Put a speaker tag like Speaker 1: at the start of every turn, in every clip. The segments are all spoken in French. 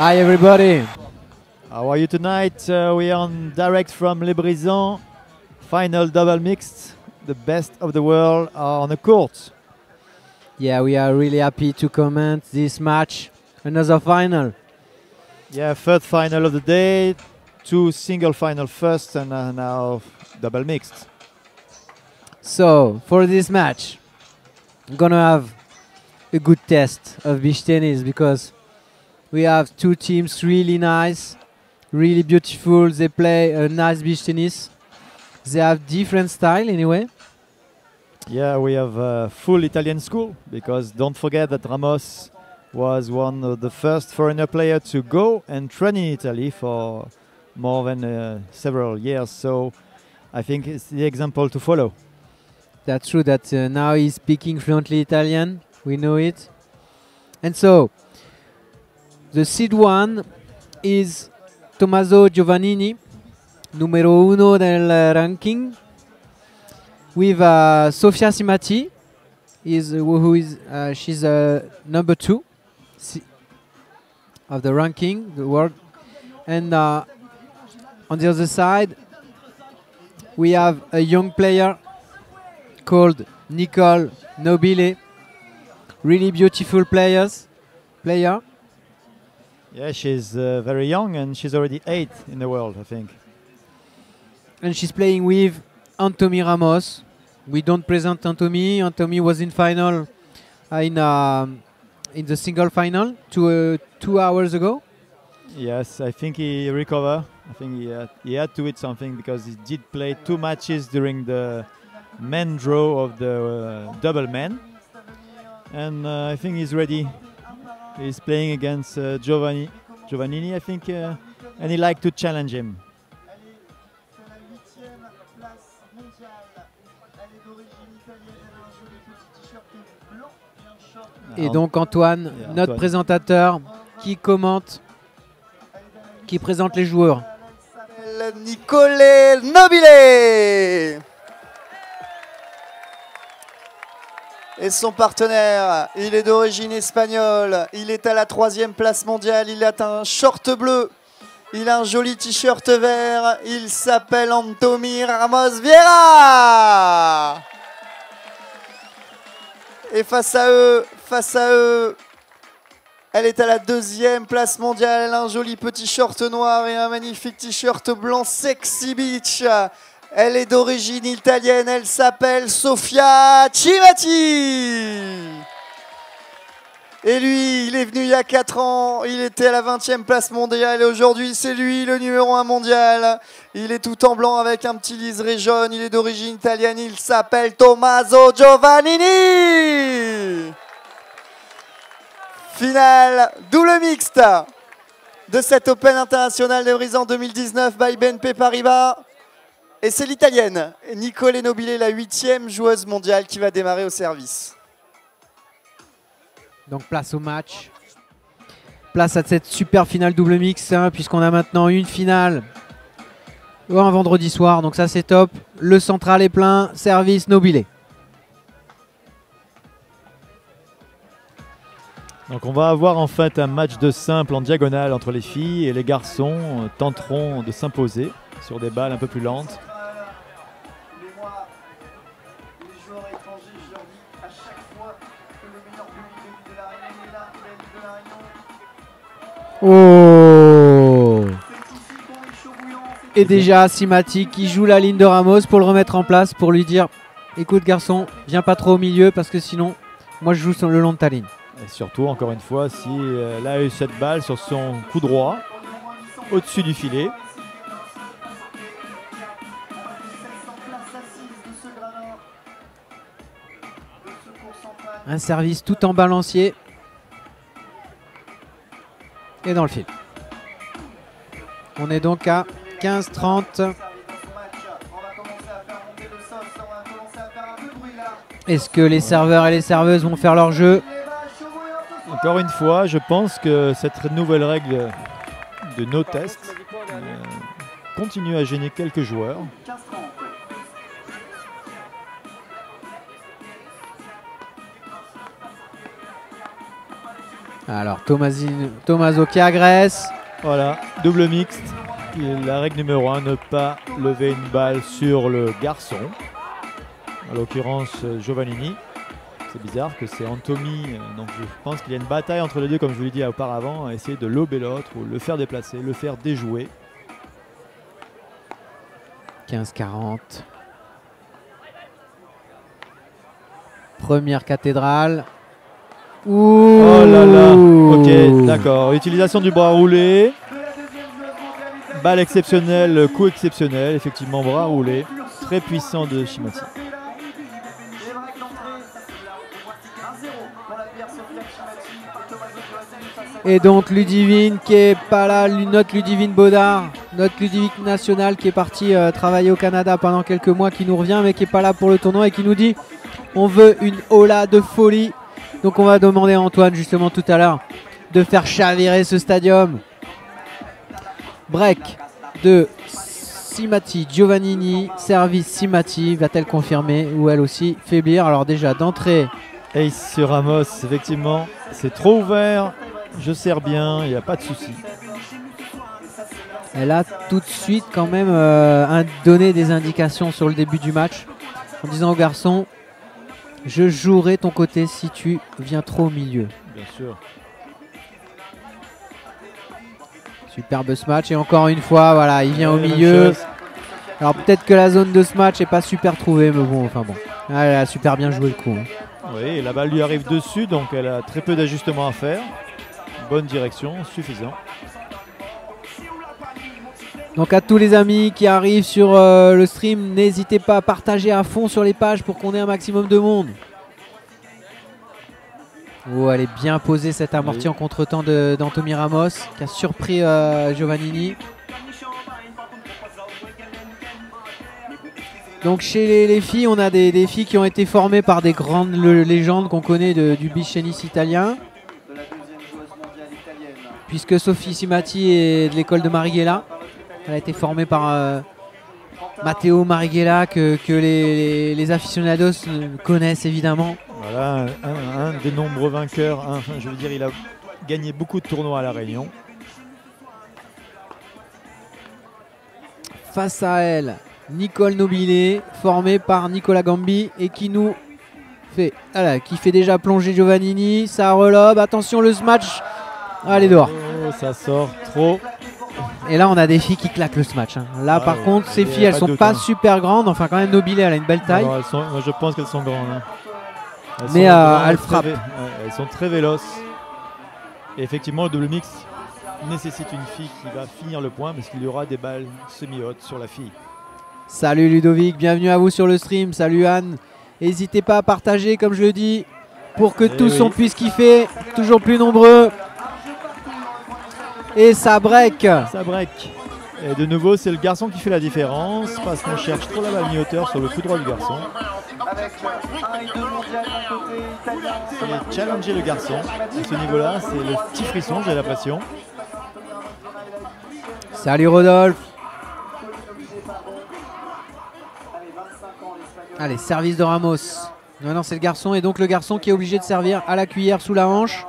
Speaker 1: Hi everybody.
Speaker 2: How are you tonight? We are on direct from Le Brisant. Final double mixed. The best of the world are on the court.
Speaker 1: Yeah, we are really happy to comment this match. Another final.
Speaker 2: Yeah, third final of the day. Two single final first and now double mixed.
Speaker 1: So, for this match, I'm gonna have a good test of beach tennis because we have two teams really nice, really beautiful. They play a nice beach tennis. They have different style anyway.
Speaker 2: Yeah, we have a full Italian school because don't forget that Ramos was one of the first foreigner player to go and train in Italy for more than several years. So I think it's the example to follow.
Speaker 1: That's true that now he's speaking fluently Italian. We know it. And so, the seed one is Tommaso Giovannini, numero uno del ranking, with Sofia Simati, she's number 2 of the ranking, the world. And on the other side, we have a young player called Nicole Nobile. Really beautiful player.
Speaker 2: Yeah, she's very young and she's already 8th in the world, I think.
Speaker 1: And she's playing with Anthony Ramos. We don't present Anthony. Anthony was in final in the single final 2 hours ago.
Speaker 2: Yes, I think he recovered. I think he had to eat something because he did play 2 matches during the men draw of the double men. And I think he's ready. He's playing against Giovannini, I think, and he liked to challenge him.
Speaker 1: Et donc Antoine, notre présentateur, qui commente, qui présente les joueurs.
Speaker 3: Nicole Nobile et son partenaire, il est d'origine espagnole, il est à la 3e place mondiale, il a un short bleu, il a un joli t-shirt vert, il s'appelle Anthony Ramos Vieira. Et face à eux, elle est à la 2e place mondiale, elle a un joli petit short noir et un magnifique t-shirt blanc Sexy Beach. Elle est d'origine italienne, elle s'appelle Sofia Cimati. Et lui, il est venu il y a 4 ans, il était à la 20e place mondiale et aujourd'hui c'est lui le numéro 1 mondial. Il est tout en blanc avec un petit liseré jaune, il est d'origine italienne, il s'appelle Tommaso Giovannini. Finale double mixte de cet Open International de Brisant 2019 by BNP Paribas. Et c'est l'italienne Nicole Nobile, la 8e joueuse mondiale qui va démarrer au service.
Speaker 1: Donc place au match. Place à cette super finale double mix, hein, puisqu'on a maintenant une finale un vendredi soir. Donc ça c'est top. Le central est plein. Service Nobile.
Speaker 2: Donc on va avoir en fait un match de simple en diagonale entre les filles et les garçons tenteront de s'imposer sur des balles un peu plus lentes.
Speaker 1: Oh! Et déjà Simati qui joue la ligne de Ramos pour le remettre en place, pour lui dire écoute garçon, viens pas trop au milieu parce que sinon moi je joue sur le long de ta ligne.
Speaker 2: Et surtout encore une fois, si elle a eu cette balle sur son coup droit au-dessus du filet.
Speaker 1: Un service tout en balancier. Et dans le fil. On est donc à 15-30. Est-ce que les serveurs et les serveuses vont faire leur jeu?
Speaker 2: Encore une fois, je pense que cette nouvelle règle de no test continue à gêner quelques joueurs.
Speaker 1: Alors Tommaso qui agresse.
Speaker 2: Voilà, double mixte. Et la règle numéro 1, ne pas lever une balle sur le garçon. En l'occurrence Giovannini. C'est bizarre que c'est Anthony. Donc je pense qu'il y a une bataille entre les deux, comme je vous l'ai dit auparavant, à essayer de lober l'autre ou le faire déplacer, le faire déjouer.
Speaker 1: 15-40. Première cathédrale. Ouh.
Speaker 2: Oh là là. Ok, d'accord. Utilisation du bras roulé. Balle exceptionnelle, coup exceptionnel. Effectivement, bras roulé. Très puissant de Shimati.
Speaker 1: Et donc Ludivine qui est pas là, notre Ludivine Baudard, notre Ludivine nationale qui est partie travailler au Canada pendant quelques mois, qui nous revient mais qui est pas là pour le tournoi et qui nous dit on veut une Ola de folie. Donc on va demander à Antoine justement tout à l'heure de faire chavirer ce stadium. Break de Simati, Giovannini, service Simati, va-t-elle confirmer ou elle aussi faiblir? Alors déjà d'entrée.
Speaker 2: Ace sur Ramos, effectivement, c'est trop ouvert. Je sers bien, il n'y a pas de souci.
Speaker 1: Elle a tout de suite quand même donné des indications sur le début du match en disant aux garçons, je jouerai ton côté si tu viens trop au milieu.
Speaker 2: Bien sûr.
Speaker 1: Superbe ce match et encore une fois, voilà, il vient au milieu. Alors peut-être que la zone de ce match n'est pas super trouvée, mais bon, enfin bon. Elle a super bien joué le coup. Hein.
Speaker 2: Oui, et la balle lui arrive dessus, donc elle a très peu d'ajustements à faire. Bonne direction, suffisant.
Speaker 1: Donc à tous les amis qui arrivent sur le stream, n'hésitez pas à partager à fond sur les pages pour qu'on ait un maximum de monde. Oh, elle est bien posée cette amortie en contre-temps d'Anthony Ramos qui a surpris Giovannini. Donc chez les filles, on a des filles qui ont été formées par des grandes légendes qu'on connaît du beach tennis italien. Puisque Sophie Simati est de l'école de Marighella. Elle a été formée par Matteo Marighella que les aficionados connaissent évidemment.
Speaker 2: Voilà, un des nombreux vainqueurs. Je veux dire, il a gagné beaucoup de tournois à La Réunion.
Speaker 1: Face à elle, Nicole Nobilé, formée par Nicolas Gambi et qui nous fait, voilà, qui fait déjà plonger Giovannini. Ça relobe, attention le smash. Allez dehors.
Speaker 2: Oh, ça sort trop.
Speaker 1: Et là on a des filles qui claquent le smash. Hein. Là par contre ces filles elles sont pas super grandes. Enfin quand même Nobilé elle a une belle taille.
Speaker 2: Alors, moi je pense qu'elles sont grandes. Hein.
Speaker 1: Mais elles frappent.
Speaker 2: Elles sont très véloces. Et effectivement le double mix nécessite une fille qui va finir le point parce qu'il y aura des balles semi-hautes sur la fille.
Speaker 1: Salut Ludovic, bienvenue à vous sur le stream. Salut Anne. N'hésitez pas à partager comme je le dis pour que tous on puisse kiffer. Toujours plus nombreux. Et ça break.
Speaker 2: Ça break. Et de nouveau, c'est le garçon qui fait la différence parce qu'on cherche trop la balle mi-hauteur sur le coup droit du garçon. C'est challenger le garçon. À ce niveau-là, c'est le petit frisson, j'ai l'impression.
Speaker 1: Salut Rodolphe. Allez, service de Ramos. Non, c'est le garçon. Et donc le garçon qui est obligé de servir à la cuillère sous la hanche.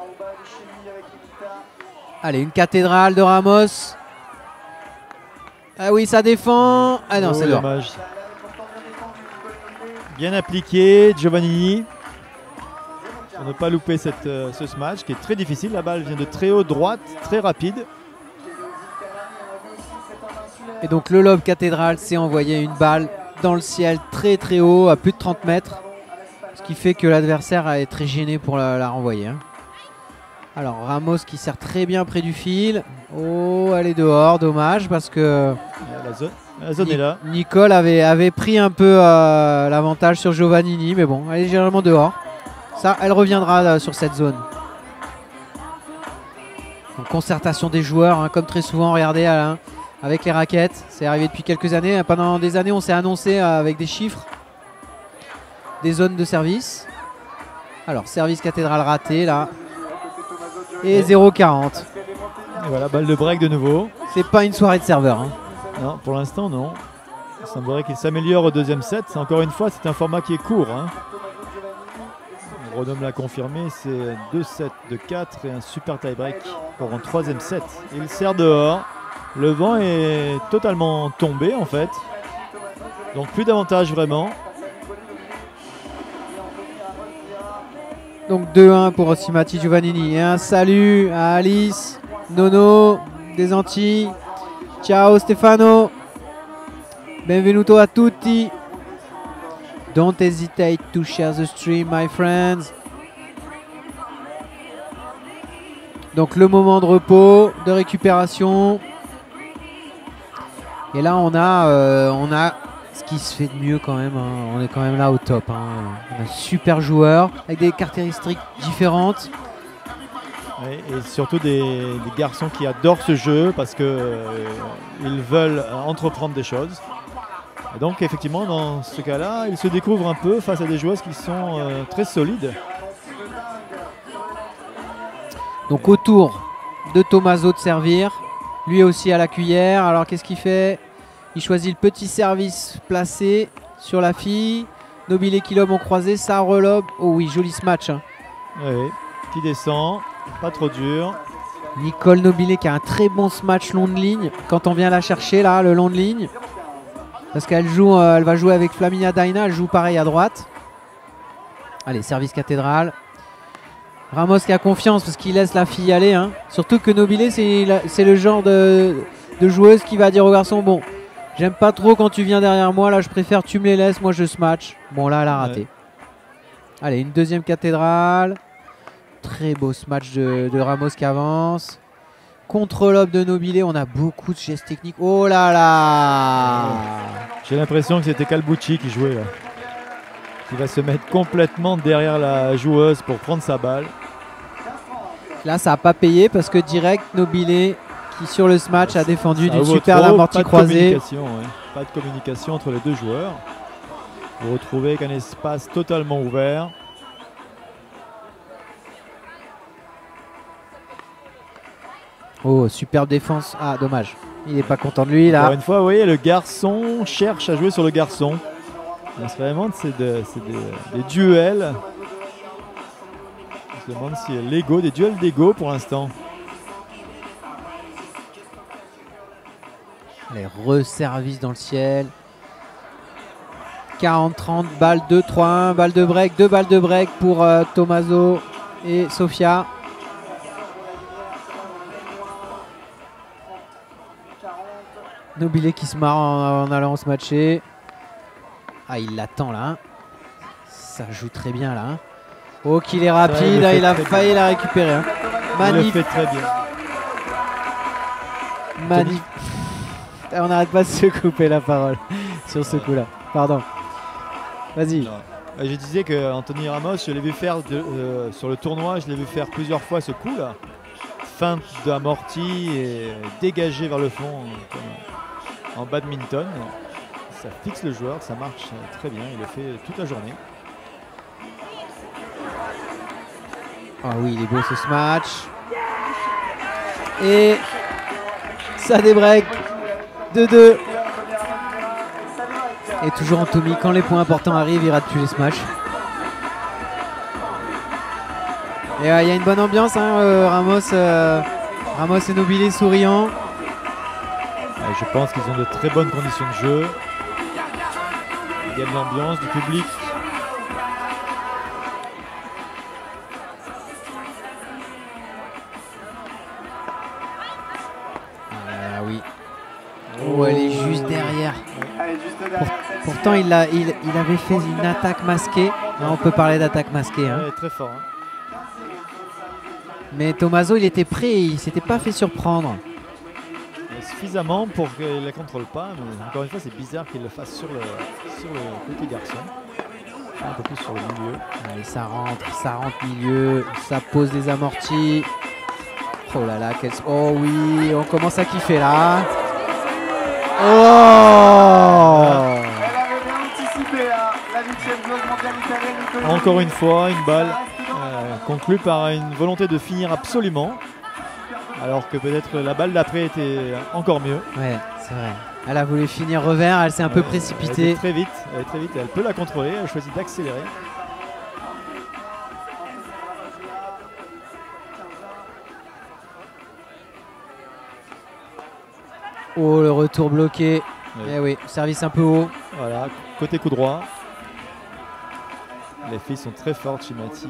Speaker 1: Allez, une cathédrale de Ramos. Ah oui, ça défend. Ah non, c'est
Speaker 2: dommage. Bien appliqué, Giovannini. Pour ne pas louper ce match qui est très difficile. La balle vient de très haut, droite, très rapide.
Speaker 1: Et donc le lob cathédrale, c'est envoyer une balle dans le ciel très très haut, à plus de 30 mètres. Ce qui fait que l'adversaire est très gêné pour la renvoyer. Hein. Alors Ramos qui sert très bien près du fil. Oh, elle est dehors, dommage parce que
Speaker 2: la zone est là.
Speaker 1: Nicole avait pris un peu l'avantage sur Giovannini, mais bon, elle est légèrement dehors. Ça, elle reviendra sur cette zone. Donc, concertation des joueurs, hein, comme très souvent, regardez Alain, avec les raquettes. C'est arrivé depuis quelques années. Pendant des années, on s'est annoncé avec des chiffres, des zones de service. Alors, service cathédrale raté là. Et 0,40.
Speaker 2: Et voilà, balle de break de nouveau.
Speaker 1: C'est pas une soirée de serveur. Hein.
Speaker 2: Non, pour l'instant, non. Il semblerait qu'il s'améliore au deuxième set. Encore une fois, c'est un format qui est court. Hein. Rodom l'a confirmé, c'est 2-7 de 4 et un super tie-break pour un 3e set. Il sert dehors. Le vent est totalement tombé en fait. Donc plus d'avantage vraiment.
Speaker 1: Donc 2-1 pour Ossimati Giovannini. Et un salut à Alice, Nono, des Antilles. Ciao Stefano. Benvenuto a tutti. Don't hesitate to share the stream, my friends. Donc le moment de repos, de récupération. Et là on a ce qui se fait de mieux quand même. Hein. On est quand même là au top. Hein. On a un super joueur avec des caractéristiques différentes.
Speaker 2: Ouais, et surtout des garçons qui adorent ce jeu parce que ils veulent entreprendre des choses. Et donc effectivement dans ce cas-là, ils se découvrent un peu face à des joueuses qui sont très solides.
Speaker 1: Donc autour de Tommaso de servir. Lui aussi à la cuillère. Alors qu'est-ce qu'il fait? Il choisit le petit service placé sur la fille. Nobile qui lobe ont croisé. Ça relobe. Oh oui, joli smash. Hein.
Speaker 2: Oui, qui descend. Pas trop dur.
Speaker 1: Nicole Nobile qui a un très bon smash long de ligne. Quand on vient la chercher là, le long de ligne. Parce qu'elle joue, elle va jouer avec Flaminia Daina. Elle joue pareil à droite. Allez, service cathédrale. Ramos qui a confiance parce qu'il laisse la fille aller. Hein. Surtout que Nobile, c'est le genre de joueuse qui va dire au garçon, bon, j'aime pas trop quand tu viens derrière moi. Là, je préfère tu me les laisses. Moi, je smash. Bon, là, elle a raté. Ouais. Allez, une deuxième cathédrale. Très beau smash de Ramos qui avance. Contre-lob de Nobile, on a beaucoup de gestes techniques. Oh là là!
Speaker 2: J'ai l'impression que c'était Calbucci qui jouait là. Qui va se mettre complètement derrière la joueuse pour prendre sa balle.
Speaker 1: Là, ça n'a pas payé parce que direct, Nobile qui sur le smash a défendu d'une superbe amortie croisée.
Speaker 2: Pas de communication entre les deux joueurs. Vous retrouvez avec un espace totalement ouvert.
Speaker 1: Oh, superbe défense. Ah, dommage. Il n'est pas content de lui là.
Speaker 2: Encore une fois, vous voyez, le garçon cherche à jouer sur le garçon. C'est vraiment des duels. On se demande si l'ego, des duels d'ego pour l'instant.
Speaker 1: Les reservices dans le ciel. 40-30, balle 2-3-1, balle de break, 2 balles de break pour Tommaso et Sofia. Nobile qui se marre en allant se matcher. Ah, il l'attend là. Ça joue très bien là. Oh, qu'il est rapide. Il a failli la récupérer. Hein.
Speaker 2: Il le fait très bien.
Speaker 1: Magnifique. On n'arrête pas de se couper la parole sur ce coup-là. Pardon. Vas-y.
Speaker 2: Je disais que Anthony Ramos, je l'ai vu faire sur le tournoi, je l'ai vu faire plusieurs fois ce coup-là. Feinte d'amorti et dégagé vers le fond en badminton. Ça fixe le joueur, ça marche très bien. Il le fait toute la journée.
Speaker 1: Ah oui, il est beau ce match. Et ça débreak. 2-2. Et toujours Anthony, quand les points importants arrivent, il rate plus les smash. Et il y a une bonne ambiance, hein, Ramos et Nobile souriants.
Speaker 2: Je pense qu'ils ont de très bonnes conditions de jeu. Il y a de l'ambiance, du public.
Speaker 1: Ah oui. Oh, elle est juste derrière. Pourtant, il avait fait une attaque masquée. Là, on peut parler d'attaque masquée. Hein.
Speaker 2: Ouais, très fort. Hein.
Speaker 1: Mais Tommaso, il était prêt. Il ne s'était pas fait surprendre.
Speaker 2: Suffisamment pour qu'il ne la contrôle pas. Mais encore une fois, c'est bizarre qu'il le fasse sur le côté garçon. Un peu plus sur le milieu.
Speaker 1: Allez, ça rentre milieu. Ça pose des amortis. Oh là là, oh oui, on commence à kiffer là. Oh!
Speaker 2: Encore une fois, une balle conclue par une volonté de finir absolument. Alors que peut-être la balle d'après était encore mieux.
Speaker 1: Ouais, c'est vrai. Elle a voulu finir revers, elle s'est un peu précipitée.
Speaker 2: Elle est très vite, elle peut la contrôler, elle choisit d'accélérer.
Speaker 1: Oh, le retour bloqué.
Speaker 2: Oui.
Speaker 1: Eh oui, service un peu haut.
Speaker 2: Voilà, côté coup droit. Les filles sont très fortes, Chimati.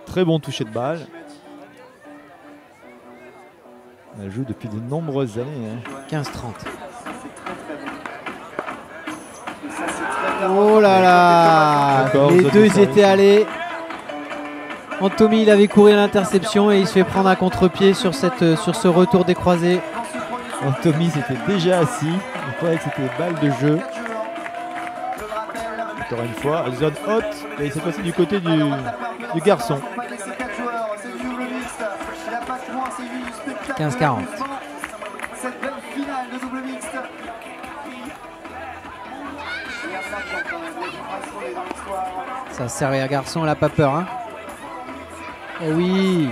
Speaker 2: Très bon toucher de balle. Elle joue depuis de nombreuses années. Hein.
Speaker 1: 15-30. Oh là là, les deux ils étaient allés. Anthony il avait couru à l'interception et il se fait prendre un contre-pied sur ce retour des croisés.
Speaker 2: Anthony s'était déjà assis. Il croyait que c'était balle de jeu. Encore une fois, zone haute. Et cette fois-ci du côté du garçon.
Speaker 1: 15-40. Ça sert à garçon, elle n'a pas peur. Hein. Eh oui.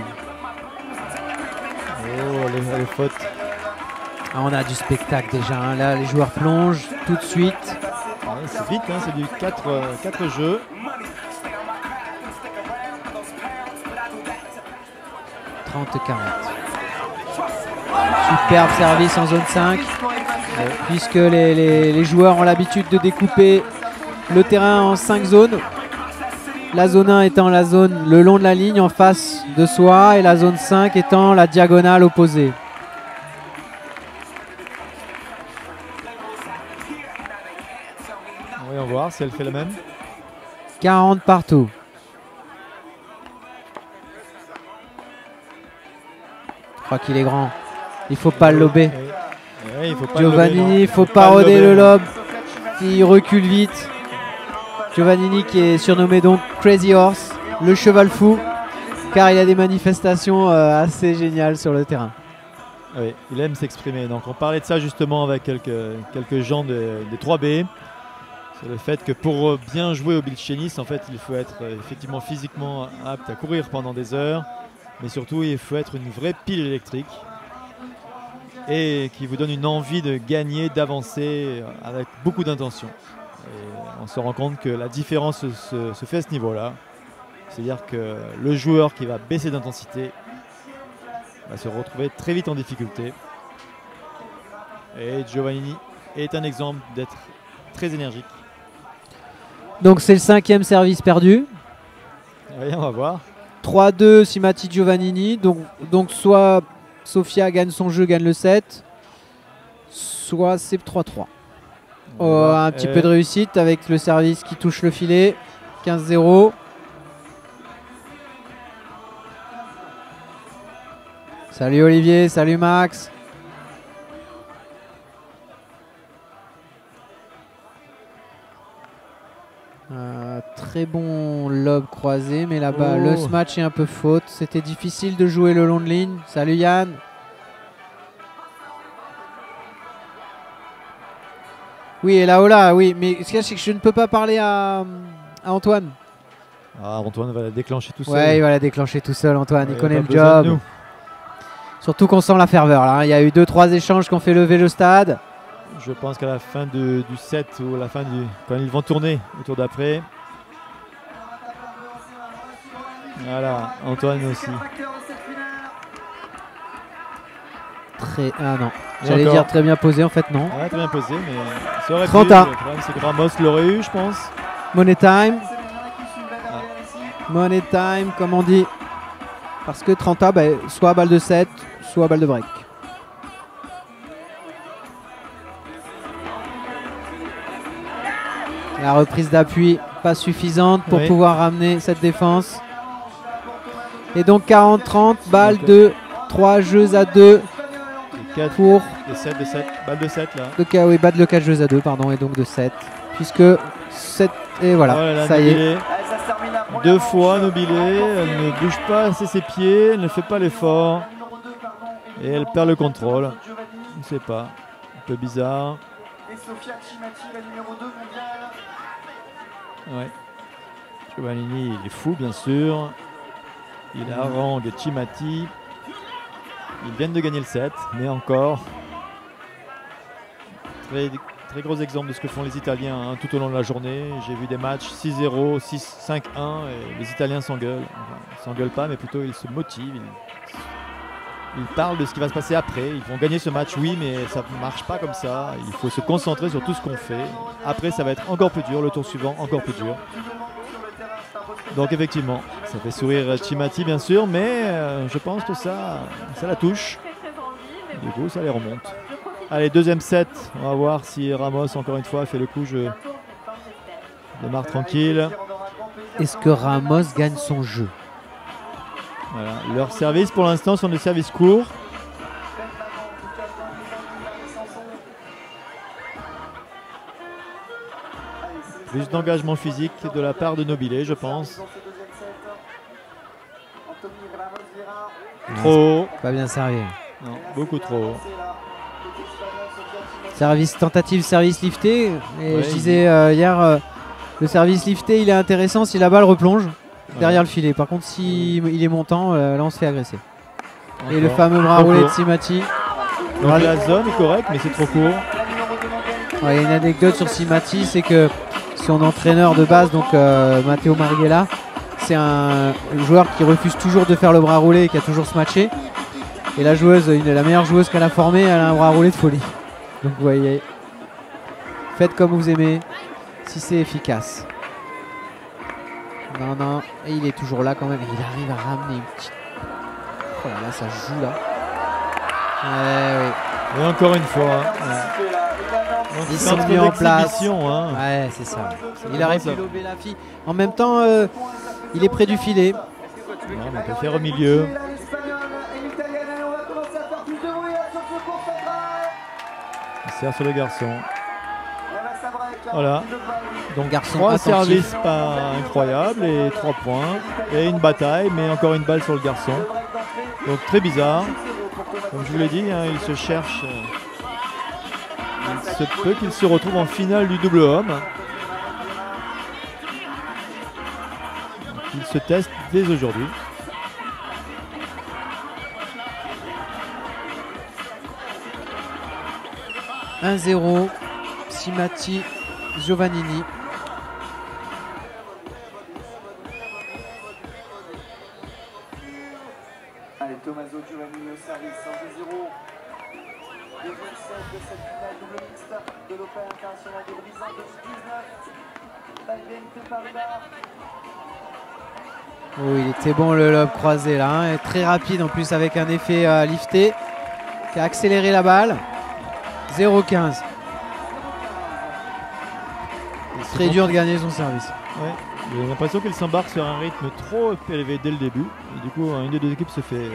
Speaker 2: Oh, les fautes.
Speaker 1: Ah, on a du spectacle déjà. Hein. Là, les joueurs plongent tout de suite.
Speaker 2: Ouais, c'est vite, hein, c'est du 4 jeux.
Speaker 1: 30-40. Superbe service en zone 5. Puisque les joueurs ont l'habitude de découper le terrain en 5 zones. La zone 1 étant la zone le long de la ligne en face de soi et la zone 5 étant la diagonale opposée.
Speaker 2: Voyons voir si elle fait la même.
Speaker 1: 40 partout. Je crois qu'il est grand. Il faut pas le lober.
Speaker 2: Ouais, il faut pas
Speaker 1: Giovannini, il
Speaker 2: il
Speaker 1: faut pas roder le lob. Il recule vite. Giovannini qui est surnommé donc Crazy Horse, le cheval fou, car il a des manifestations assez géniales sur le terrain.
Speaker 2: Oui, il aime s'exprimer. Donc on parlait de ça justement avec quelques gens des 3B. C'est le fait que pour bien jouer au beach tennis, en fait, il faut être effectivement physiquement apte à courir pendant des heures, mais surtout il faut être une vraie pile électrique et qui vous donne une envie de gagner, d'avancer avec beaucoup d'intention. Et on se rend compte que la différence se fait à ce niveau-là. C'est-à-dire que le joueur qui va baisser d'intensité va se retrouver très vite en difficulté. Et Giovannini est un exemple d'être très énergique.
Speaker 1: Donc c'est le 5e service perdu.
Speaker 2: Oui, on va voir.
Speaker 1: 3-2 Cimati Giovannini. Donc soit Sofia gagne son jeu, gagne le 7, soit c'est 3-3. Oh, un petit peu de réussite avec le service qui touche le filet. 15-0. Salut Olivier, salut Max. Très bon lob croisé, mais là-bas le smash est un peu faute. C'était difficile de jouer le long de ligne. Salut Yann. Oui, et là, oh là, oui, mais ce qu'il y a, c'est que je ne peux pas parler à Antoine.
Speaker 2: Ah, Antoine va la déclencher tout seul.
Speaker 1: Ouais, il va la déclencher tout seul, Antoine.
Speaker 2: Ouais,
Speaker 1: il connaît le
Speaker 2: job.
Speaker 1: job. Surtout qu'on sent la ferveur là. Il y a eu 2-3 échanges qui ont fait lever le stade.
Speaker 2: Je pense qu'à la fin du set ou à la fin quand ils vont tourner au tour d'après. Voilà, Antoine aussi.
Speaker 1: Ah non, j'allais dire très bien posé, en fait non.
Speaker 2: Ouais, très bien posé, mais ça aurait pu.
Speaker 1: 30
Speaker 2: Le problème c'est que Ramos l'aurait eu, je pense.
Speaker 1: Money time. Money time, comme on dit. Parce que 30A, bah, soit balle de 7, soit balle de break. La reprise d'appui, pas suffisante pour pouvoir ramener cette défense. Et donc 40-30, balle de 3 jeux à 2.
Speaker 2: 4
Speaker 1: pour
Speaker 2: de 7, balle de 7 là.
Speaker 1: Oui, balle de 4 jeux à 2, pardon, et donc de 7. Puisque 7, et voilà,
Speaker 2: oh là là,
Speaker 1: ça y est.
Speaker 2: 2 fois Nobilé, elle ne bouge pas assez ses pieds, elle ne fait pas l'effort. Et elle perd le contrôle. Je ne sais pas, un peu bizarre.
Speaker 3: Et Sofia Cimati, la numéro 2 mondiale.
Speaker 2: Ouais. Giovannini, il est fou bien sûr. Il harangue Cimati. Ils viennent de gagner le 7, mais encore. Très gros exemple de ce que font les Italiens hein, tout au long de la journée. J'ai vu des matchs 6-0, 6-5-1 et les Italiens s'engueulent. Enfin, ils s'engueulent pas, mais plutôt ils se motivent. ils parlent de ce qui va se passer après. Ils vont gagner ce match, oui, mais ça ne marche pas comme ça. Il faut se concentrer sur tout ce qu'on fait. Après, ça va être encore plus dur. Le tour suivant, encore plus dur. Donc effectivement, ça fait sourire Chimati bien sûr, mais je pense que ça la touche. Du coup, ça les remonte. Allez, deuxième set. On va voir si Ramos, encore une fois, fait le coup. Je démarre tranquille.
Speaker 1: Est-ce que Ramos gagne son jeu?
Speaker 2: Voilà. Leurs services pour l'instant sont des services courts. Plus d'engagement physique de la part de Nobilé, je pense. Trop haut.
Speaker 1: Pas bien servi.
Speaker 2: Non, beaucoup trop haut.
Speaker 1: Service tentative, service lifté. Et
Speaker 2: Ouais,
Speaker 1: je disais hier, le service lifté, il est intéressant si la balle replonge derrière le filet. Par contre, si il est montant, là on se fait agresser.
Speaker 2: Encore.
Speaker 1: Et le fameux bras
Speaker 2: Trop
Speaker 1: roulé de
Speaker 2: court.
Speaker 1: Simati.
Speaker 2: Donc la zone est correcte, mais c'est trop court.
Speaker 1: Ouais, il y a une anecdote sur Simati, c'est que son entraîneur de base, donc Matteo Marghella, c'est un joueur qui refuse toujours de faire le bras roulé et qui a toujours se matché. Et la joueuse, la meilleure joueuse qu'elle a formée, elle a un bras roulé de folie. Donc vous voyez, faites comme vous aimez, si c'est efficace. Non, non, et il est toujours là quand même. Il arrive à ramener une petite... Oh là là, ça joue là. Ouais, oui.
Speaker 2: Et encore une fois. Donc,
Speaker 1: Ils
Speaker 2: c'est
Speaker 1: sont
Speaker 2: un
Speaker 1: mis
Speaker 2: peu
Speaker 1: en place.
Speaker 2: d'exhibition, hein.
Speaker 1: Ouais, c'est ça. Il
Speaker 2: vraiment
Speaker 1: aurait
Speaker 2: ça.
Speaker 1: pu lober la fille. En même temps, il est près du filet.
Speaker 2: Non, mais on peut faire au milieu. Il sert sur le garçon. Voilà.
Speaker 1: Donc garçon
Speaker 2: 3
Speaker 1: attentif.
Speaker 2: services pas incroyables et 3 points. Et une bataille, mais encore une balle sur le garçon. Donc très bizarre. Comme je vous l'ai dit, hein, il se cherche. Il se peut qu'il se retrouve en finale du double homme. Il se teste dès aujourd'hui.
Speaker 1: « 1-0, Simati, Giovannini.
Speaker 3: Allez, Tommaso Giovannini au service, 1-0. Deuxième set de cette finale double mixte de l'Open International de Brisant 2019. La BNP Paribas.
Speaker 1: Oh, il était bon le lob croisé là, hein, et très rapide en plus avec un effet lifté qui a accéléré la balle. 0-15. Très dur de gagner son service.
Speaker 2: Ouais. J'ai l'impression qu'elle s'embarque sur un rythme trop élevé dès le début. Et du coup, une des deux équipes se fait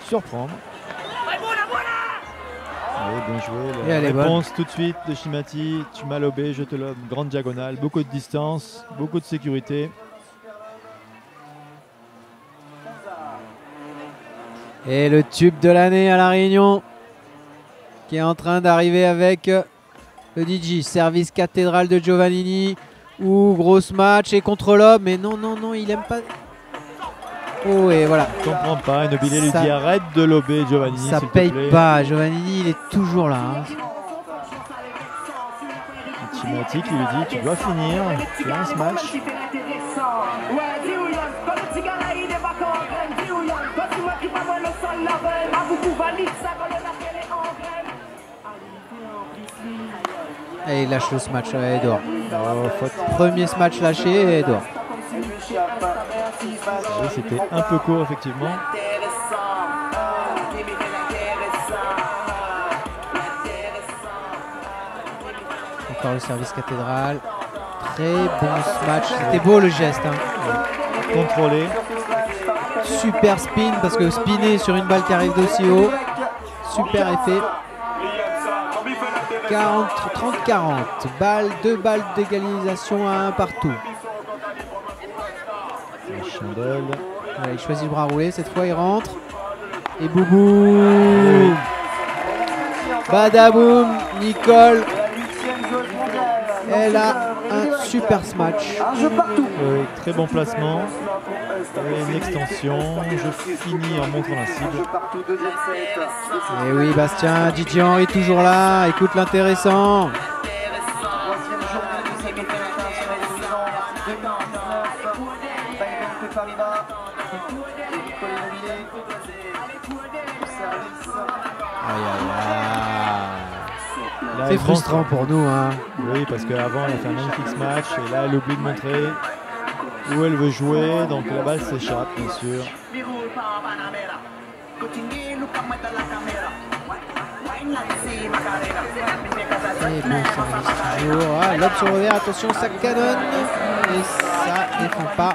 Speaker 2: surprendre. Allez, bien joué.
Speaker 1: Et
Speaker 2: La
Speaker 1: elle est
Speaker 2: réponse tout de suite de Chimati. Tu m'as lobé, je te lobe. Grande diagonale, beaucoup de distance, beaucoup de sécurité.
Speaker 1: Et le tube de l'année à La Réunion qui est en train d'arriver avec le DJ. Service cathédrale de Giovannini. Ouh, grosse match et contre l'homme. Mais non, non, non, il aime pas. Oh, et voilà.
Speaker 2: Je comprends pas. Nobilé lui
Speaker 1: Ça-
Speaker 2: dit arrête de lober Giovannini.
Speaker 1: Ça
Speaker 2: s'il te
Speaker 1: paye
Speaker 2: plaît.
Speaker 1: pas. Giovannini, il est toujours là. Hein.
Speaker 2: Chimati qui lui dit tu dois finir. Tu as ce match. Et il lâche le smash et dehors. Oh, faute.
Speaker 1: Premier smash lâché et dehors.
Speaker 2: Oui, c'était un peu court effectivement.
Speaker 1: Encore le service cathédrale. Très bon smash. C'était beau le geste. Hein.
Speaker 2: Contrôlé.
Speaker 1: Super spin parce que spinner sur une balle qui arrive d'aussi haut. Super effet. 30-40. Deux balles d'égalisation à un partout.
Speaker 2: Chandelle.
Speaker 1: Voilà, il choisit le bras roulé. Cette fois, il rentre. Et boubou. Badaboum. Nicole. Elle a un super smash.
Speaker 2: Très bon placement. Et une extension. Je finis en montrant la cible.
Speaker 1: Et oui, Bastien, Didier Henry toujours là. Écoute l'intéressant. C'est frustrant pour nous. Hein.
Speaker 2: Oui, parce qu'avant, elle a fait un magnifique match et là, elle oublie de montrer où elle veut jouer. Donc la balle s'échappe, bien sûr.
Speaker 1: Et bon service toujours. Ah, lobe sur le revers, attention, ça canonne. Et ça défend pas.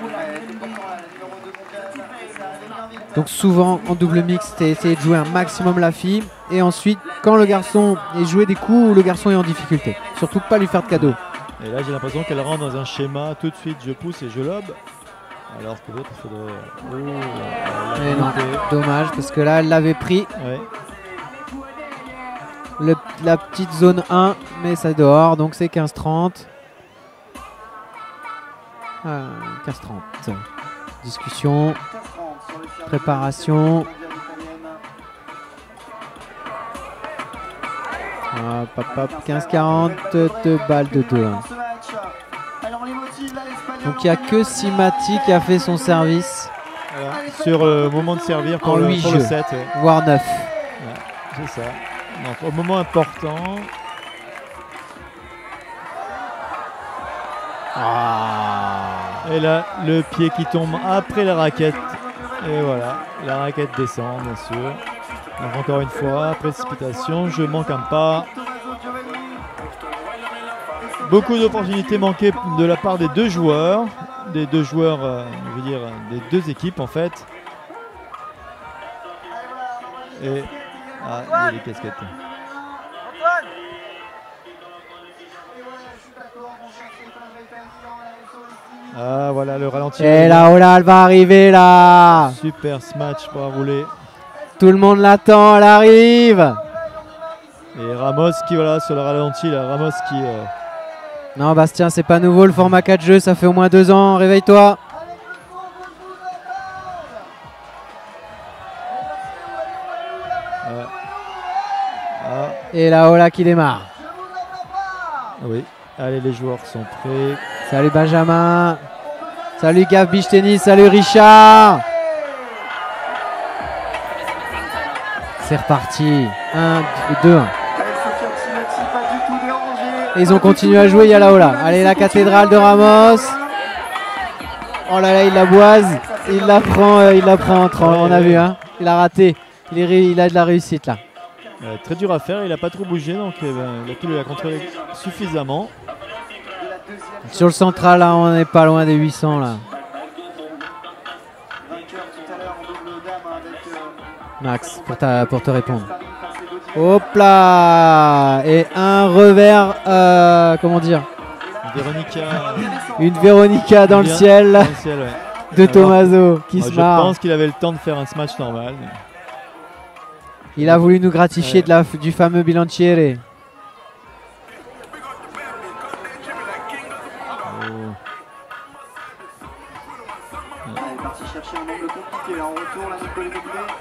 Speaker 1: Donc souvent en double mixte, essayer de jouer un maximum la fille. Et ensuite, quand le garçon est joué des coups où le garçon est en difficulté. Surtout pas lui faire de cadeau.
Speaker 2: Et là, j'ai l'impression qu'elle rentre dans un schéma. Tout de suite, je pousse et je lobe. Alors que l'autre, il faudrait...
Speaker 1: Mais non, dommage, parce que là, elle l'avait pris.
Speaker 2: Ouais.
Speaker 1: La petite zone 1, mais ça dehors, donc c'est 15-30. 15-30. Discussion, préparation. Hop, hop, 15-40, 2 balles de 2. Donc il n'y a que Simati qui a fait son service.
Speaker 2: Voilà. Sur le moment de servir pour le 7. Ouais.
Speaker 1: Voire 9.
Speaker 2: Ouais, c'est ça. Donc, au moment important. Et là, le pied qui tombe après la raquette. Et voilà, la raquette descend, bien sûr. Donc, encore une fois, précipitation, je manque un pas. Beaucoup d'opportunités manquées de la part des deux joueurs. Des deux joueurs, je veux dire, des deux équipes en fait. Et... Ah, il y a les casquettes. Ah, voilà le ralenti.
Speaker 1: Et là, oh là, elle va arriver là.
Speaker 2: Super smash pour rouler.
Speaker 1: Tout le monde l'attend, elle arrive.
Speaker 2: Et Ramos qui, voilà, sur le ralenti, là, Ramos qui...
Speaker 1: Non, Bastien, c'est pas nouveau le format 4 jeux, ça fait au moins 2 ans. Réveille-toi. Et là, Ola qui démarre.
Speaker 2: Oui, allez, les joueurs sont prêts.
Speaker 1: Salut Benjamin. Salut Gav Beach Tennis. Salut Richard. C'est reparti. 1, 2, 1. Et ils ont continué à jouer. Il y a la Ola. Allez, la cathédrale de Ramos. Oh là là, il la boise. Il la prend entre. On a vu, hein. Il a raté. Il a de la réussite là.
Speaker 2: Très dur à faire, il n'a pas trop bougé, donc il a contrôlé suffisamment.
Speaker 1: Sur le central, là, on n'est pas loin des 800 là. Max, pour te répondre. Hop là. Et un revers, comment dire, une Véronica dans le ciel,
Speaker 2: ouais.
Speaker 1: De Tommaso qui se marre.
Speaker 2: Je pense qu'il avait le temps de faire un smash normal. Mais...
Speaker 1: Il a voulu nous gratifier du fameux bilanciere.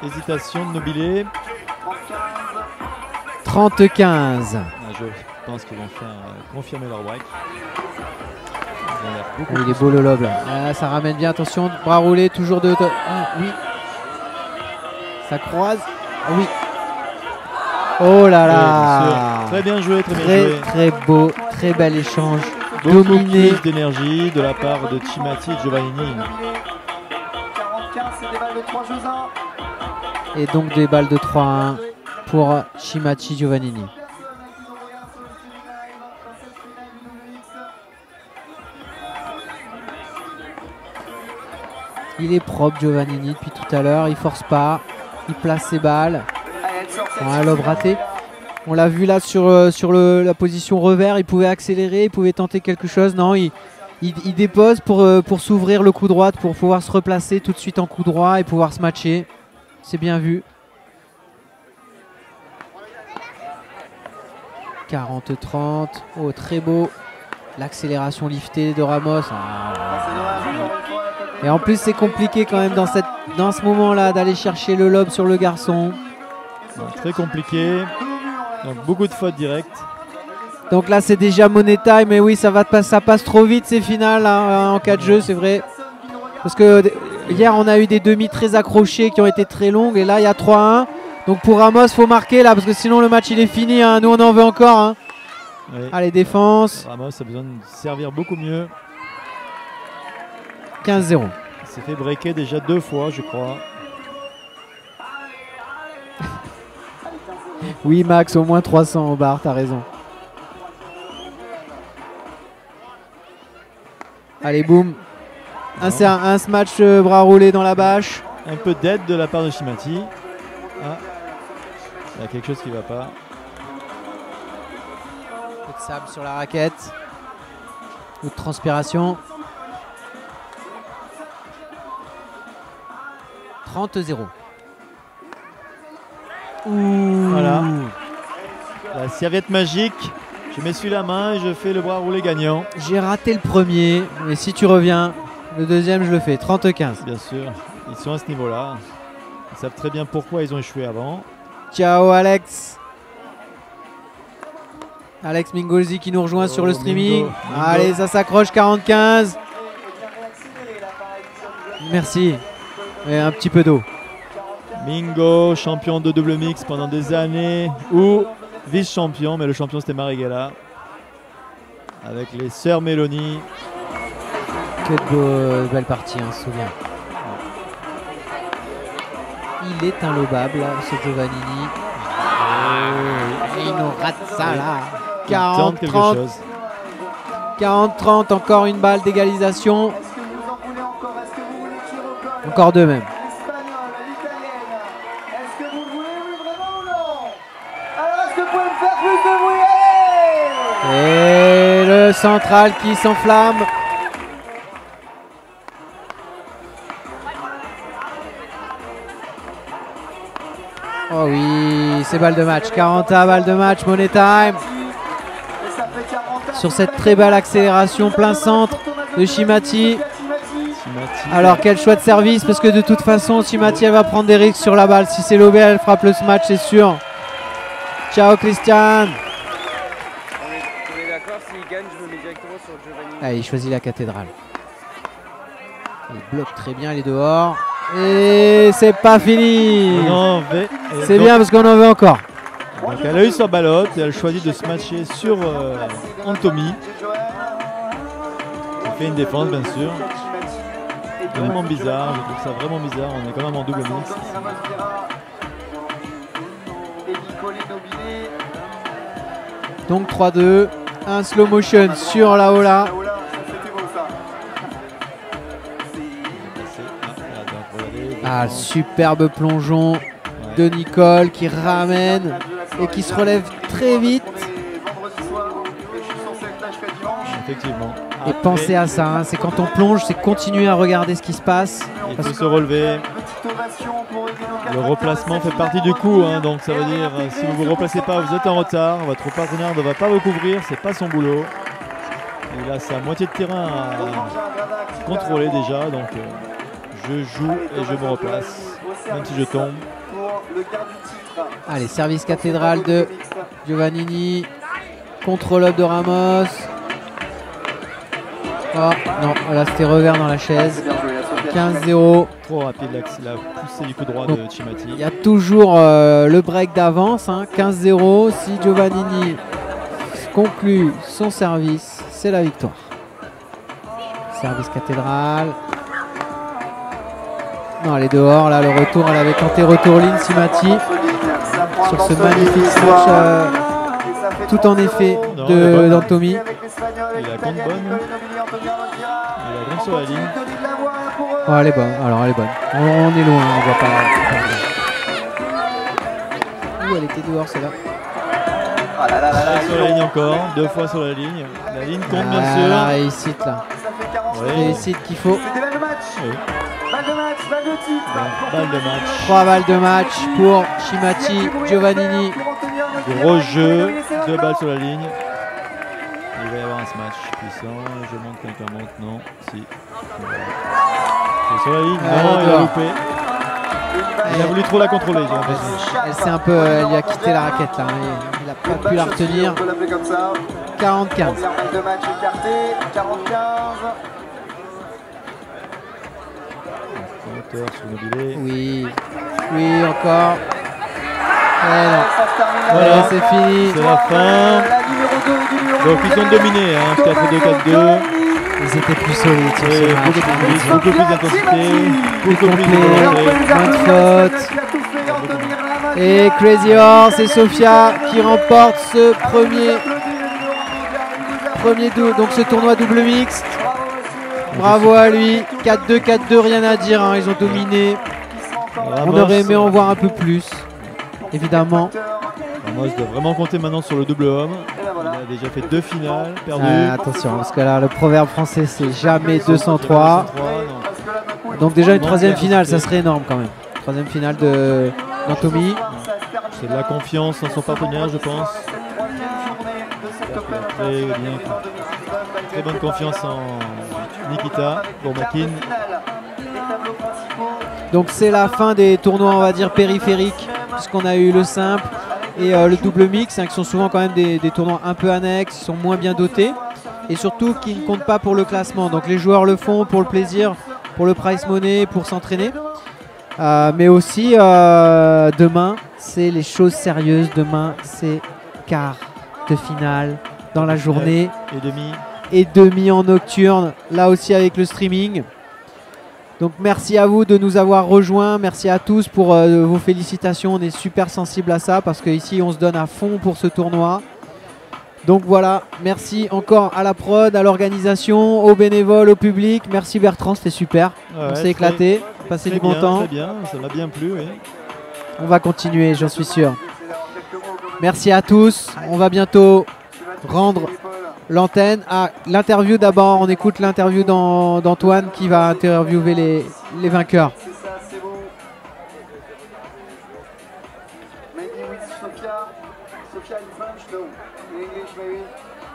Speaker 2: Hésitation de Nobilé.
Speaker 1: 30-15.
Speaker 2: Je pense qu'ils vont faire confirmer leur break.
Speaker 1: Il est beau le lob là. Ça ramène bien, attention, bras roulés, toujours de... oui. Ça croise. Oui. Oh là là.
Speaker 2: Très bien joué, très bien joué.
Speaker 1: Très beau, très bel échange.
Speaker 2: Beaucoup
Speaker 1: Dominé.
Speaker 2: plus d'énergie de la part de Cimatti et Giovannini.
Speaker 1: Et donc des balles de 3-1 pour Cimatti Giovannini. Il est propre Giovannini depuis tout à l'heure, il force pas, il place ses balles. Un lob raté. On l'a vu là sur la position revers, il pouvait accélérer, il pouvait tenter quelque chose. Non, il dépose pour s'ouvrir le coup droit, pour pouvoir se replacer tout de suite en coup droit et pouvoir se matcher. C'est bien vu. 40-30. Oh, très beau. L'accélération liftée de Ramos. Et en plus, c'est compliqué quand même dans ce moment-là d'aller chercher le lob sur le garçon.
Speaker 2: Très compliqué. Donc beaucoup de fautes directes.
Speaker 1: Donc là, c'est déjà money time. Mais oui, ça passe trop vite ces finales hein, en 4 jeux, c'est vrai. Parce que hier, on a eu des demi très accrochées qui ont été très longues. Et là, il y a 3-1. Donc pour Ramos, il faut marquer là. Parce que sinon, le match, il est fini. Hein. Nous, on en veut encore. Hein.
Speaker 2: Oui.
Speaker 1: Allez, défense.
Speaker 2: Ramos a besoin de servir beaucoup mieux.
Speaker 1: 15-0.
Speaker 2: Il s'est fait breaker déjà 2 fois, je crois.
Speaker 1: Oui, Max, au moins 300 au bar, t'as raison. Allez, boum. Un smash bras roulé dans la bâche.
Speaker 2: Un peu d'aide de la part de Shimati. Ah, il y a quelque chose qui va pas.
Speaker 1: Un peu de sable sur la raquette. Ou de transpiration. 30-0.
Speaker 2: Voilà. La serviette magique. Je m'essuie la main et je fais le bras roulé gagnant.
Speaker 1: J'ai raté le premier, mais si tu reviens, le deuxième je le fais. 30-15.
Speaker 2: Bien sûr, ils sont à ce niveau-là. Ils savent très bien pourquoi ils ont échoué avant.
Speaker 1: Ciao Alex. Alex Mingolzi qui nous rejoint sur le streaming.
Speaker 2: Mingo.
Speaker 1: Allez, ça s'accroche, 45. Merci. Et un petit peu d'eau.
Speaker 2: Mingo, champion de double mix pendant des années, ou vice-champion, mais le champion c'était Marighella. Avec les sœurs Mélanie.
Speaker 1: Que de belle partie, on se souvient. Il est inlobable, ce Giovannini. Et il nous rate ça là.
Speaker 2: Il tente quelque
Speaker 1: 40-30.
Speaker 2: chose.
Speaker 1: 40-30, encore une balle d'égalisation. Encore deux même. Et le central qui s'enflamme. Oh oui, c'est balle de match. 40 à balle de match, Money Time. Sur cette très belle accélération plein centre de Shimati. Alors quel choix de service, parce que de toute façon Shimati elle va prendre des risques sur la balle. Si c'est l'OB, elle frappe le match, c'est sûr. Ciao Christian.
Speaker 4: On est d'accord, s'il gagne, je me mets directement sur Giovanni.
Speaker 1: Allez, il choisit la cathédrale. Il bloque très bien, il est dehors. Et c'est pas fini. C'est bien parce qu'on en veut encore.
Speaker 2: Donc elle a eu sa ballotte et elle choisit de se matcher sur Anthony. Il fait une défense bien sûr. Vraiment bizarre, je trouve ça vraiment bizarre. On est quand même en double mix.
Speaker 1: Donc 3-2, un slow motion sur la Ola. Ah, superbe plongeon de Nicole qui ramène et qui se relève très vite.
Speaker 2: Effectivement.
Speaker 1: Et pensez à ça, hein, c'est quand on plonge, c'est continuer à regarder ce qui se passe.
Speaker 2: Il faut se relever. Le replacement fait partie du coup, hein, donc ça veut dire si vous ne vous replacez pas, vous êtes en retard. Votre partenaire ne va pas vous couvrir, c'est pas son boulot. Il a sa moitié de terrain à contrôler déjà, donc je joue et je me replace, même si je tombe.
Speaker 1: Allez, service cathédrale de Giovannini. Contrôle-up de Ramos. Oh non, là c'était revers dans la chaise. 15-0.
Speaker 2: Trop rapide la poussée du coup droit de Shimati.
Speaker 1: Il y a toujours le break d'avance, hein, 15-0. Si Giovannini conclut son service, c'est la victoire. Service cathédrale. Non, elle est dehors. Là, le retour, elle avait tenté retour ligne, Shimati. Sur ce magnifique match tout en effet d'Anthony.
Speaker 2: Il a compte bonne. Il a grande sur la ligne.
Speaker 1: Oh, elle est bonne. Alors, elle est bonne. On est loin, on voit pas. Ouh, elle était dehors, celle-là.
Speaker 2: Sur la ligne encore, 2 fois sur la ligne. La ligne compte bien
Speaker 1: Ah,
Speaker 2: sûr.
Speaker 1: la réussite là.
Speaker 2: Oui.
Speaker 1: Réussite qu'il faut.
Speaker 2: Oui. Balle de match.
Speaker 1: 3 balles de match pour Shimati, Giovannini.
Speaker 2: Gros jeu, 2 balles sur la ligne. Il va y avoir un smash puissant. Je monte, quelqu'un monte. Non, si. C'est sur la ligne. Non, il a loupé. Il a voulu trop la contrôler. J'ai l'impression.
Speaker 1: Elle s'est un peu, elle lui a quitté la raquette là. Il n'a pas pu la retenir. 40-15.
Speaker 2: Moteur sur mobilé.
Speaker 1: Oui, oui encore.
Speaker 2: Voilà,
Speaker 1: c'est fini.
Speaker 2: C'est la fin. Donc ils ont dominé, hein, 4-2, 4-2.
Speaker 1: Ils étaient plus solides sur ce
Speaker 2: Et
Speaker 1: match.
Speaker 2: beaucoup plus d'intensité, beaucoup plus
Speaker 1: Complet,
Speaker 2: de volonté.
Speaker 1: moins de fautes. Et Crazy Horse et Sofia qui remportent ce donc ce tournoi double mixte. Bravo à lui. 4-2, 4-2, rien à dire, hein, ils ont dominé. On aurait aimé en voir un peu plus, évidemment.
Speaker 2: Ramos doit vraiment compter maintenant sur le double homme. Il a déjà fait 2 finales perdues.
Speaker 1: Attention, parce que là, le proverbe français, c'est jamais 203.
Speaker 2: 203, non.
Speaker 1: Donc déjà une
Speaker 2: Non,
Speaker 1: troisième
Speaker 2: bien
Speaker 1: finale,
Speaker 2: assisté.
Speaker 1: ça serait énorme quand même. Troisième finale d'Anthony.
Speaker 2: C'est de la confiance en son partenaire, je pense. Très bonne confiance en Nikita Gourmakin.
Speaker 1: Donc c'est la fin des tournois, on va dire, périphériques, puisqu'on a eu le simple et le double mix, hein, qui sont souvent quand même des tournois un peu annexes, qui sont moins bien dotés, et surtout qui ne comptent pas pour le classement. Donc les joueurs le font pour le plaisir, pour le prize money, pour s'entraîner. Mais aussi, demain, c'est les choses sérieuses. Demain, c'est quart de finale dans la journée. Et demi en nocturne, là aussi avec le streaming. Donc merci à vous de nous avoir rejoints, merci à tous pour vos félicitations, on est super sensible à ça parce qu'ici on se donne à fond pour ce tournoi. Donc voilà, merci encore à la prod, à l'organisation, aux bénévoles, au public. Merci Bertrand, c'était super, on s'est éclaté, passé du bon temps.
Speaker 2: Très bien, ça m'a bien plu. Oui.
Speaker 1: On va continuer, j'en suis sûr. Merci à tous, on va bientôt rendre l'antenne. L'interview d'abord, on écoute l'interview d'Antoine qui va interviewer les vainqueurs.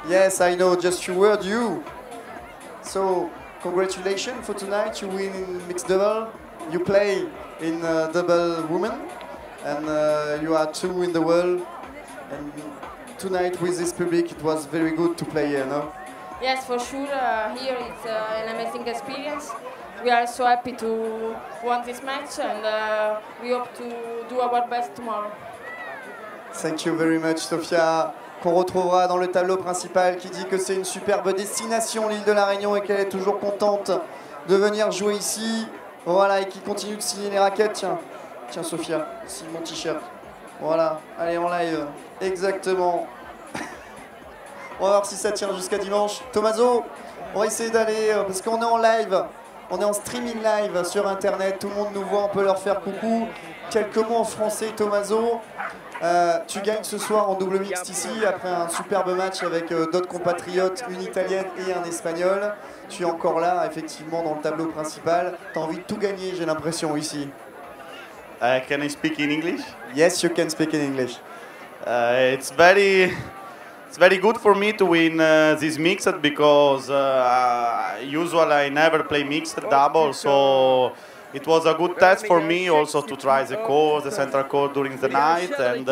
Speaker 3: Yes, I know, just few words you. So, congratulations for tonight, you win in mixed double. You play in double women and you are 2 in the world. And tonight with this public, it was very good to play here, no?
Speaker 5: Yes, for sure. Here it's an amazing experience. We are so happy to win this match and we hope to do our best tomorrow.
Speaker 3: Thank you very much, Sofia, qu'on retrouvera dans le tableau principal, qui dit que c'est une superbe destination, l'île de la Réunion, et qu'elle est toujours contente de venir jouer ici. Voilà, et qui continue de signer les raquettes. Tiens Sofia, signe mon t-shirt. Voilà, allez en live. Exactement. On va voir si ça tient jusqu'à dimanche. Tommaso, on va essayer d'aller, parce qu'on est en live, on est en streaming live sur internet, tout le monde nous voit, on peut leur faire coucou. Quelques mots en français, Tommaso. Tu gagnes ce soir en double mixte ici, après un superbe match avec d'autres compatriotes, une italienne et un espagnol. Tu es encore là, effectivement, dans le tableau principal. Tu as envie de tout gagner, j'ai l'impression, ici.
Speaker 6: Can I speak in English?
Speaker 3: Yes, you can speak in English.
Speaker 6: It's very good for me to win this mixed because usually I never play mixed double, so it was a good test for me also to try the court, the central court during the night, and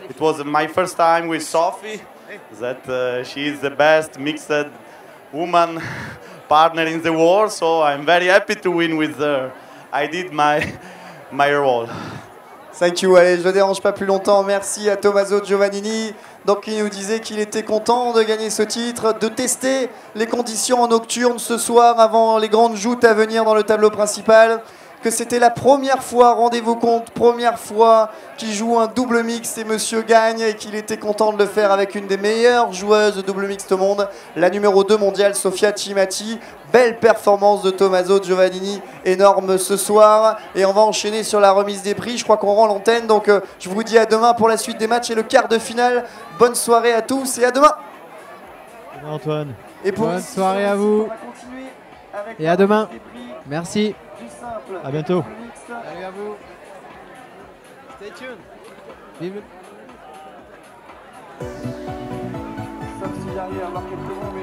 Speaker 6: it was my first time with Sophie, that she is the best mixed woman partner in the world, so I'm very happy to win with her. I did my role.
Speaker 3: Thank you. Allez, je ne dérange pas plus longtemps. Merci à Tommaso Giovannini. Donc, il nous disait qu'il était content de gagner ce titre, de tester les conditions en nocturne ce soir avant les grandes joutes à venir dans le tableau principal. Que c'était la première fois, rendez-vous compte, première fois qu'il joue un double mixte et monsieur gagne, et qu'il était content de le faire avec une des meilleures joueuses de double mixte au monde, la numéro 2 mondiale, Sofia Cimati. Belle performance de Tommaso Giovannini, énorme ce soir. Et on va enchaîner sur la remise des prix. Je crois qu'on rend l'antenne, donc je vous dis à demain pour la suite des matchs et le quart de finale. Bonne soirée à tous et à demain.
Speaker 2: Antoine.
Speaker 3: Et pour
Speaker 1: bonne soirée à vous. Et à demain. Merci.
Speaker 2: À bientôt.
Speaker 1: Salut à vous. Stay tuned. Vive le...
Speaker 3: Sauf si j'arrive à avoir quelques mots, mais